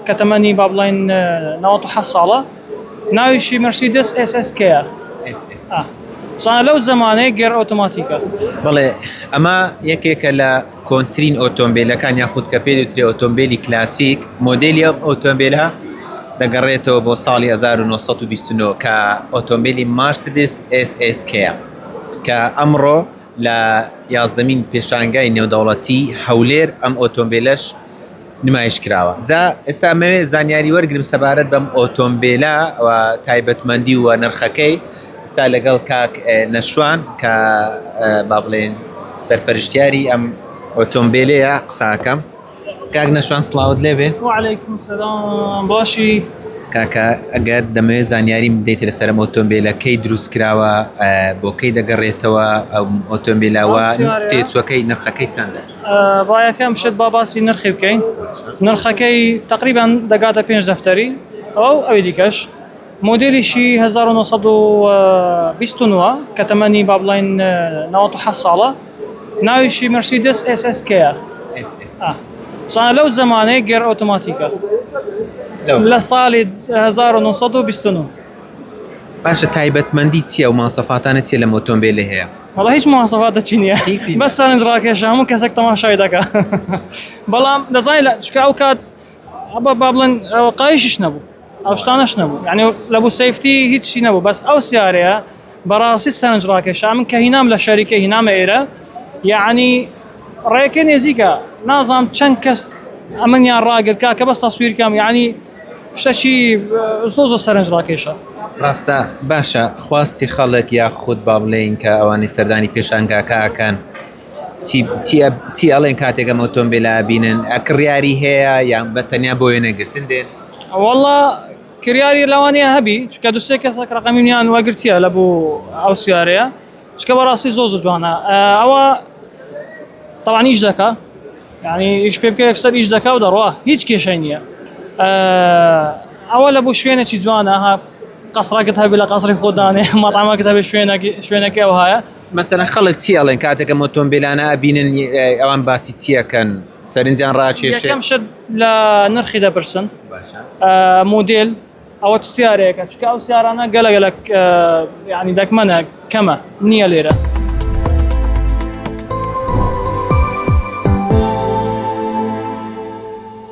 كتمني بابلاين نواطو حصالة ناويشي مرسيدس اس اس كي صار لو زمانه غير اوتوماتيكا بله اما یکێکە لە کۆنترین ئۆتۆمبیلەکان یاخود کە پێ دەوترێ ئۆتۆمبیلی کلاسیک مۆدێلی ئەم ئۆتۆمبیلە دەگەڕێتەوە بۆ ساڵی 1929 کە ئۆتۆمبیلی مارسیدس SSK کە ئەمڕۆ لە 11مین پێشانگای نێودەوڵەتی هەولێر ئەم ئۆتۆمبیلەش نمایش کراوە. جا ئێستا مەوێ زانیاری وەرگرم سەبارەت بەم ئۆتۆمبیلە و تایبەتمەندی و نرخەکەی ئێستا لەگەڵ کاک نەشوان کە با بڵێن سەرپەرشتیاری ئەم ئۆتۆمبیلەیە قساکەم. کاک نەشوان سڵاوت لێبێ. وعليكم السلام باشی. کاکە ئەگەر دەمەوێت زانیاریم بدەیت لەسەر ئەم ئۆتۆمبیلەکەی دروست کراوە بۆ کەی دەگەڕێتەوە ئەم ئۆتۆمبیلەوە تێچووەکەی نرخەکەی چەندە؟ با یەکەم شت با باسی نرخی بکەین. نرخەکەی تقریبا دەگاتە 5 دەفتەری ئەوەی دیکەش موديلي 1929 كتمني بابلاين نواطو حصالة ناويشي مرسيدس اس اس كي صار لو زمانه غير اوتوماتيكا لصالي 1929 باشە تایبەتمەندی چییە و ماسەفاتانە چیە لەم ئۆتۆمبیلە هەیە؟ والله هیچ مواصفات چینیە بس سەرنج ڕاکێشە هەموو کەسێک تەماشای دەکا بەڵام دەزانێت چکە ئەو کات با بڵێن قایشش نەبوو ئەو شتانەش نەبوو یعنی لە بوو سەیفتی هیچی نەبوو بەس ئەو سیارەیە بەڕاستی سەرنج ڕاکێشە من کە هینام لە شەریکە هینامە ئێرە یعنی ڕێەکەی نێزیکە نازانم چەند کەس ئەمەنیان ڕاگرت کە بەس تەسویرکەم یعنی شتێکی زۆر سەرنج ڕاکێشە. ڕاستە باشە خواستی خەڵک یاخود با بڵێن کە ئەوانی سەردانی پێشانگاکەکەن چی ئەڵێن کاتێک ئەم ئۆتۆمبیلە بینن کڕیاری هەیە یان بەتەنیا بۆ وێنەگرتن دێن؟ والله كرياري لوانيا هبي چکە دو سێ کەسێک ڕقەمیان وەگرتیە لە بۆ ئەو سیارەیە چکە بەڕاستی زۆر جوانە ئەوە طبعا ئیش دەکا یعنی ئیش پێ بکە یەکسەر ئیش دەکا و دەڕوا هیچ کێشەی نییە ئەوە لە بۆ شوێنێکی جوانە ها قەسڕەکەت هەبی لە قەسری خۆدانێ مەطعمەکەت هەبێ شوێنەکەی ئەو هەیە مەسەلەن خەڵک چی ئەڵێن کاتێک ئەم ئۆتۆمبیلانە ئەبینن ئەوان باسی چیەکەن سەرنجیان ڕاکێشێ؟ یەکەم شت لە نرخی دەپرسن مودێل ئەوە سیارەیەەکە چکە ئەو سیارانە گەلە گەلک ینی دەکمەنە کەمە نییە لێرە